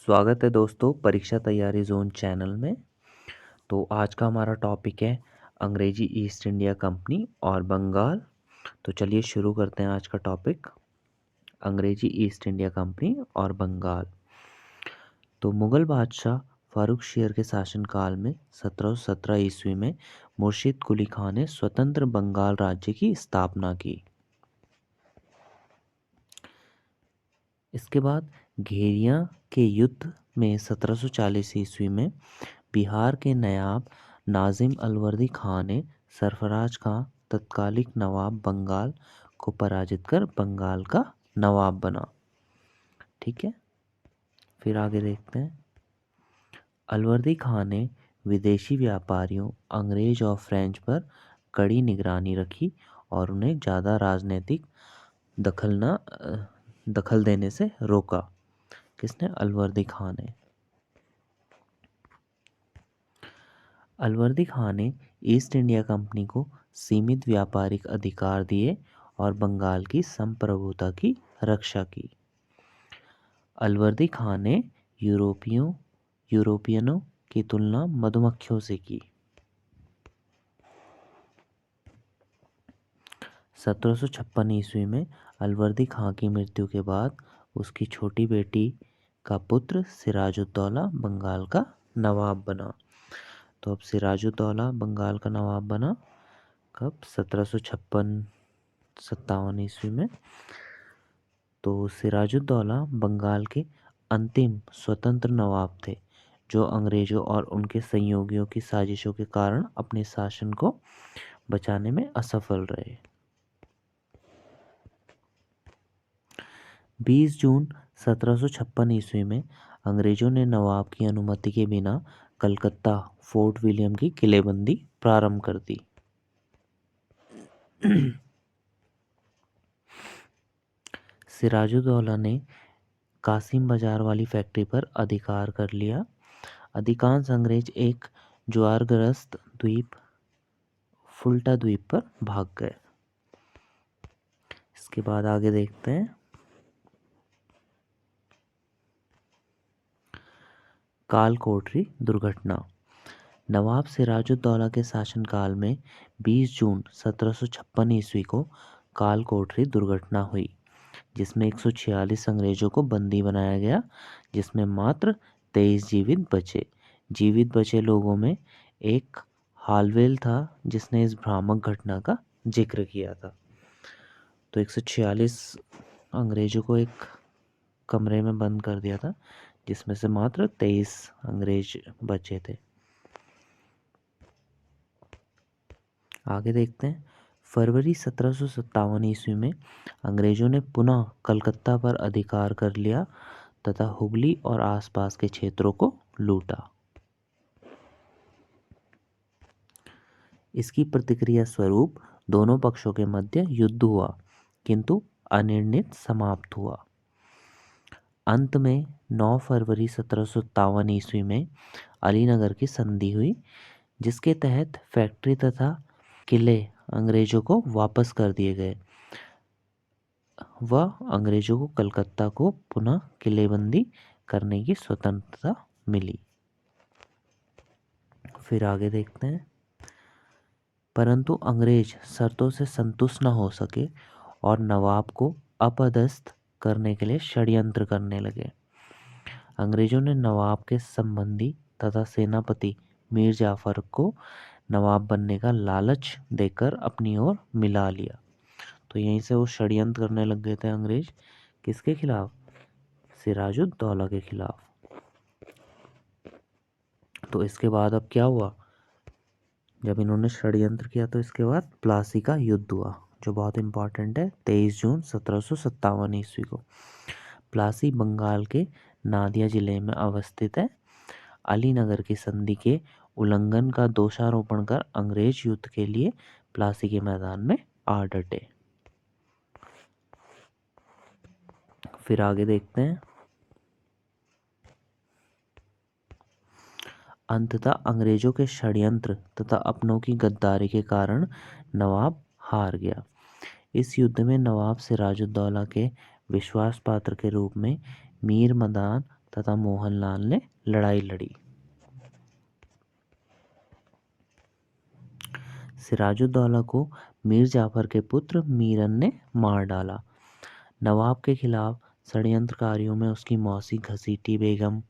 स्वागत है दोस्तों परीक्षा तैयारी जोन चैनल में। तो आज का हमारा टॉपिक है अंग्रेजी ईस्ट इंडिया कंपनी और बंगाल। तो चलिए शुरू करते हैं आज का टॉपिक, अंग्रेजी ईस्ट इंडिया कंपनी और बंगाल। तो मुग़ल बादशाह फ़ारुख शेर के शासनकाल में 1717 ईस्वी में मुर्शिद कुली खान ने स्वतंत्र बंगाल राज्य की स्थापना की। इसके बाद घेरिया के युद्ध में 1740 ईस्वी में बिहार के नवाब नाजिम अलवर्दी खान ने सरफराज खां तत्कालिक नवाब बंगाल को पराजित कर बंगाल का नवाब बना। ठीक है, फिर आगे देखते हैं। अलवर्दी खान ने विदेशी व्यापारियों, अंग्रेज और फ्रेंच पर कड़ी निगरानी रखी और उन्हें ज़्यादा राजनीतिक दखल देने से रोका। किसने? अलवर्दी खान ने। अलवर्दी खान ने ईस्ट इंडिया कंपनी को सीमित व्यापारिक अधिकार दिए और बंगाल की संप्रभुता की रक्षा की। अलवर्दी खान ने यूरोपियनों की तुलना मधुमक्खियों से की। 1756 ईस्वी में अलवर्दी खां की मृत्यु के बाद उसकी छोटी बेटी का पुत्र सिराजुद्दौला बंगाल का नवाब बना। तो अब सिराजुद्दौला बंगाल का नवाब बना कब? 1756-57 ईस्वी में। तो सिराजुद्दौला बंगाल के अंतिम स्वतंत्र नवाब थे जो अंग्रेजों और उनके सहयोगियों की साजिशों के कारण अपने शासन को बचाने में असफल रहे। 20 जून 1756 ईस्वी में अंग्रेजों ने नवाब की अनुमति के बिना कलकत्ता फोर्ट विलियम की किलेबंदी प्रारंभ कर दी। सिराजुद्दौला ने कासिम बाजार वाली फैक्ट्री पर अधिकार कर लिया। अधिकांश अंग्रेज एक ज्वारग्रस्त द्वीप फुल्टा द्वीप पर भाग गए। इसके बाद आगे देखते हैं। काल कोठरी दुर्घटना। नवाब सिराजुद्दौला के शासनकाल में 20 जून 1756 ईस्वी को काल कोठरी दुर्घटना हुई जिसमें 146 अंग्रेजों को बंदी बनाया गया, जिसमें मात्र 23 जीवित बचे लोगों में एक हालवेल था जिसने इस भ्रामक घटना का जिक्र किया था। तो 146 अंग्रेजों को एक कमरे में बंद कर दिया था जिसमें से मात्र 23 अंग्रेज बचे थे। आगे देखते हैं। फरवरी 1757 ईस्वी में अंग्रेजों ने पुनः कलकत्ता पर अधिकार कर लिया तथा हुगली और आसपास के क्षेत्रों को लूटा। इसकी प्रतिक्रिया स्वरूप दोनों पक्षों के मध्य युद्ध हुआ किंतु अनिर्णित समाप्त हुआ। अंत में 9 फरवरी 1757 ईस्वी में अलीनगर की संधि हुई जिसके तहत फैक्ट्री तथा किले अंग्रेजों को वापस कर दिए गए व अंग्रेजों को कलकत्ता को पुनः किलेबंदी करने की स्वतंत्रता मिली। फिर आगे देखते हैं। परंतु अंग्रेज शर्तों से संतुष्ट न हो सके और नवाब को अपदस्थ करने के लिए षड्यंत्र करने लगे। अंग्रेजों ने नवाब के संबंधी तथा सेनापति मीर जाफर को नवाब बनने का लालच देकर अपनी ओर मिला लिया। तो यहीं से वो षड्यंत्र करने लग गए थे अंग्रेज। किसके खिलाफ? सिराजुद्दौला के खिलाफ। तो इसके बाद अब क्या हुआ? जब इन्होंने षड्यंत्र किया तो इसके बाद प्लासी का युद्ध हुआ जो बहुत इंपॉर्टेंट है। 23 जून 1757 ईस्वी को प्लासी बंगाल के नादिया जिले में अवस्थित है। अलीनगर की संधि के उल्लंघन का दोषारोपण कर अंग्रेज युद्ध के लिए प्लासी के मैदान में आ डटे। फिर आगे देखते हैं। अंततः अंग्रेजों के षड्यंत्र तथा अपनों की गद्दारी के कारण नवाब हार गया। इस युद्ध में नवाब सिराजुद्दौला के विश्वास पात्र के रूप में मीर मदान तथा मोहनलाल ने लड़ाई लड़ी। सिराजुद्दौला को मीर जाफर के पुत्र मीरन ने मार डाला। नवाब के खिलाफ षड्यंत्रकारियों में उसकी मौसी घसीटी बेगम,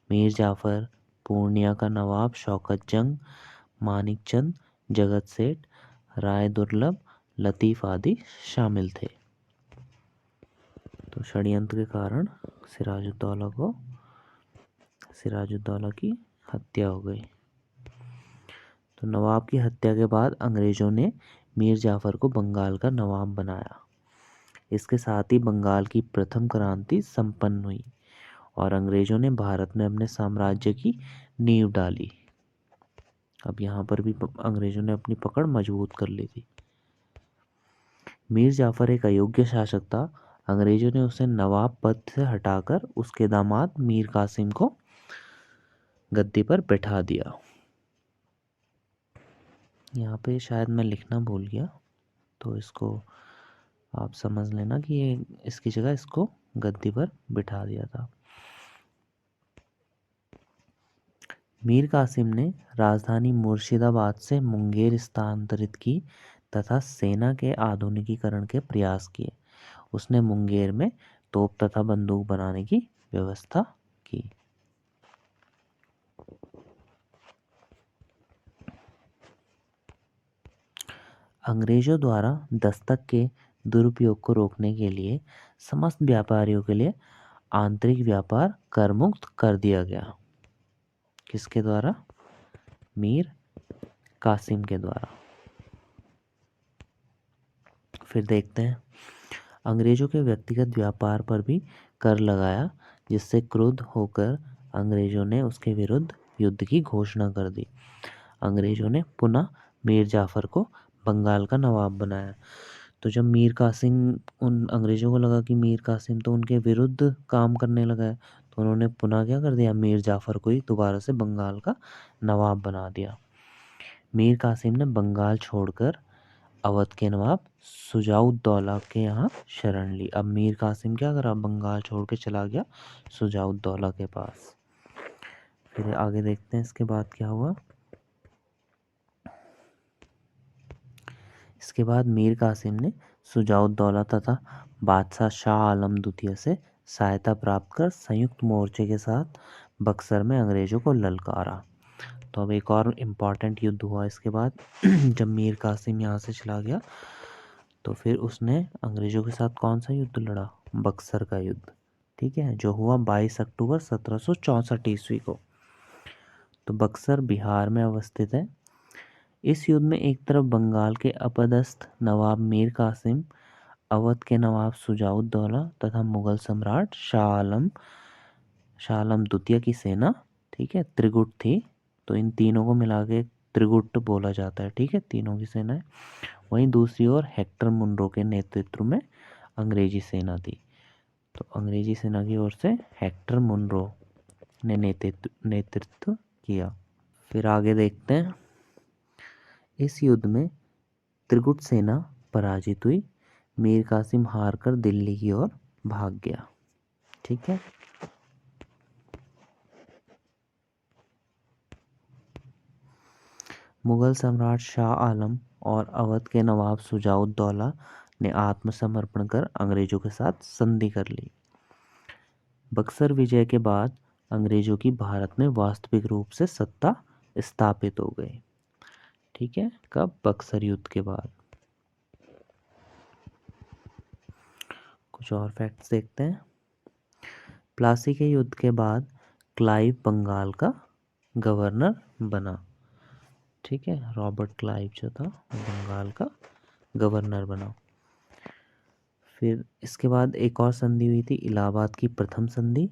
मीर जाफर, पूर्णिया का नवाब शौकत जंग, मानिकचंद, जगत सेठ, राय दुर्लभ, लतीफ आदि शामिल थे। तो षड्यंत्र के कारण सिराजुद्दौला की हत्या हो गई। तो नवाब की हत्या के बाद अंग्रेजों ने मीर जाफर को बंगाल का नवाब बनाया। इसके साथ ही बंगाल की प्रथम क्रांति संपन्न हुई और अंग्रेजों ने भारत में अपने साम्राज्य की नींव डाली। अब यहाँ पर भी अंग्रेजों ने अपनी पकड़ मजबूत कर ली थी। मीर जाफर एक अयोग्य शासक था। अंग्रेजों ने उसे नवाब पद से हटाकर उसके दामाद मीर कासिम को गद्दी पर बैठा दिया। यहाँ पे शायद मैं लिखना भूल गया, तो इसको आप समझ लेना कि ये इसकी जगह इसको गद्दी पर बिठा दिया था। मीर कासिम ने राजधानी मुर्शिदाबाद से मुंगेर स्थानांतरित की तथा सेना के आधुनिकीकरण के प्रयास किए। उसने मुंगेर में तोप तथा बंदूक बनाने की व्यवस्था की। अंग्रेजों द्वारा दस्तक के दुरुपयोग को रोकने के लिए समस्त व्यापारियों के लिए आंतरिक व्यापार कर मुक्त कर दिया गया। किसके द्वारा? मीर कासिम के द्वारा। फिर देखते हैं, अंग्रेजों के व्यक्तिगत व्यापार पर भी कर लगाया, जिससे क्रुद्ध होकर अंग्रेजों ने उसके विरुद्ध युद्ध की घोषणा कर दी। अंग्रेजों ने पुनः मीर जाफर को बंगाल का नवाब बनाया। तो जब मीर कासिम, उन अंग्रेजों को लगा कि मीर कासिम तो उनके विरुद्ध काम करने लगा है, तो उन्होंने पुनः क्या कर दिया, मीर जाफर को ही दोबारा से बंगाल का नवाब बना दिया। मीर कासिम ने बंगाल छोड़कर अवध के नवाब शुजाउद्दौला के यहाँ शरण ली। अब मीर कासिम क्या करा, बंगाल छोड़ के चला गया शुजाउद्दौला के पास। फिर आगे देखते हैं इसके बाद क्या हुआ। इसके बाद मीर कासिम ने शुजाउद्दौला तथा बादशाह शाह आलम द्वितीय से सहायता प्राप्त कर संयुक्त मोर्चे के साथ बक्सर में अंग्रेजों को ललकारा। तो अब एक और इम्पॉर्टेंट युद्ध हुआ इसके बाद। जब मीर कासिम यहाँ से चला गया तो फिर उसने अंग्रेजों के साथ कौन सा युद्ध लड़ा? बक्सर का युद्ध, ठीक है, जो हुआ 22 अक्टूबर 1764 ईस्वी को। तो बक्सर बिहार में अवस्थित है। इस युद्ध में एक तरफ बंगाल के अपदस्थ नवाब मीर कासिम, अवध के नवाब शुजाउद्दौला तथा मुगल सम्राट शाह आलम द्वितीय की सेना, ठीक है, त्रिगुट थी। तो इन तीनों को मिला के त्रिगुट बोला जाता है, ठीक है, तीनों की सेनाएं। वहीं दूसरी ओर हेक्टर मुनरो के नेतृत्व में अंग्रेजी सेना थी। तो अंग्रेजी सेना की ओर से हेक्टर मुनरो ने नेतृत्व किया। फिर आगे देखते हैं, इस युद्ध में त्रिगुट सेना पराजित हुई। मीर कासिम हार कर दिल्ली की ओर भाग गया, ठीक है। मुगल सम्राट शाह आलम और अवध के नवाब शुजाउद्दौला ने आत्मसमर्पण कर अंग्रेजों के साथ संधि कर ली। बक्सर विजय के बाद अंग्रेजों की भारत में वास्तविक रूप से सत्ता स्थापित हो गई, ठीक है। कब? बक्सर युद्ध के बाद। कुछ और फैक्ट्स देखते हैं। प्लासी के युद्ध के बाद क्लाइव बंगाल का गवर्नर बना, ठीक है। रॉबर्ट क्लाइव जो था बंगाल का गवर्नर बना। फिर इसके बाद एक और संधि हुई थी, इलाहाबाद की प्रथम संधि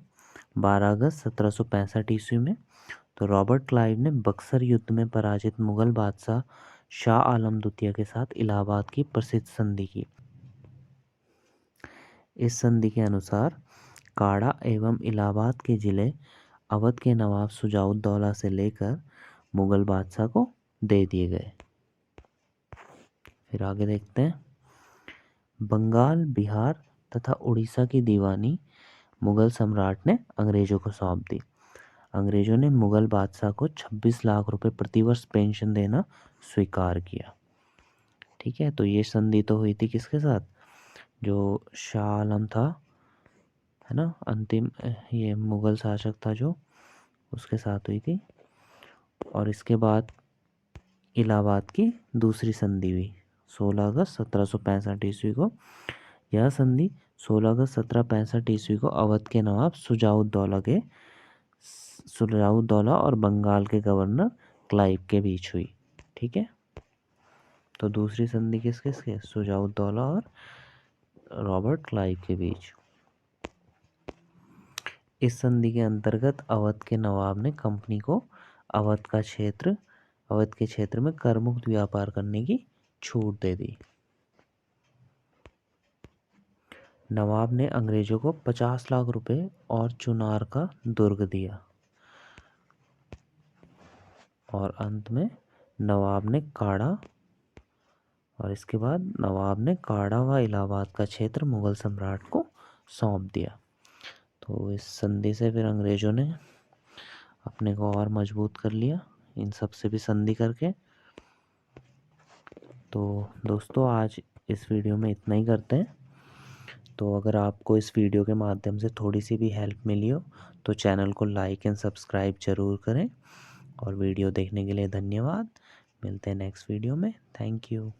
12 अगस्त 1765 ईस्वी में। तो रॉबर्ट क्लाइव ने बक्सर युद्ध में पराजित मुगल बादशाह शाह आलम द्वितीय के साथ इलाहाबाद की प्रसिद्ध संधि की। इस संधि के अनुसार काड़ा एवं इलाहाबाद के जिले अवध के नवाब शुजाउद्दौला से लेकर मुगल बादशाह को दे दिए गए। फिर आगे देखते हैं, बंगाल, बिहार तथा उड़ीसा की दीवानी मुग़ल सम्राट ने अंग्रेज़ों को सौंप दी। अंग्रेज़ों ने मुग़ल बादशाह को 26 लाख रुपए प्रतिवर्ष पेंशन देना स्वीकार किया। ठीक है, तो ये संधि तो हुई थी किसके साथ? जो शाह आलम था, है ना, अंतिम ये मुग़ल शासक था जो, उसके साथ हुई थी। और इसके बाद इलाहाबाद की दूसरी संधि हुई 16 अगस्त 1765 ईस्वी को। यह संधि 16 अगस्त 1765 ईस्वी को अवध के नवाब सुजाउद्दौला और बंगाल के गवर्नर क्लाइव के बीच हुई। ठीक है, तो दूसरी संधि किस किसके? सुजाउद्दौला और रॉबर्ट क्लाइव के बीच। इस संधि के अंतर्गत अवध के नवाब ने कंपनी को अवध के क्षेत्र में करमुक्त व्यापार करने की छूट दे दी। नवाब ने अंग्रेजों को 50 लाख रुपए और चुनार का दुर्ग दिया। और अंत में नवाब ने काड़ा व इलाहाबाद का क्षेत्र मुगल सम्राट को सौंप दिया। तो इस संधि से फिर अंग्रेजों ने अपने को और मजबूत कर लिया, इन सब से भी संधि करके। तो दोस्तों, आज इस वीडियो में इतना ही करते हैं। तो अगर आपको इस वीडियो के माध्यम से थोड़ी सी भी हेल्प मिली हो तो चैनल को लाइक एंड सब्सक्राइब ज़रूर करें। और वीडियो देखने के लिए धन्यवाद। मिलते हैं नेक्स्ट वीडियो में। Thank you.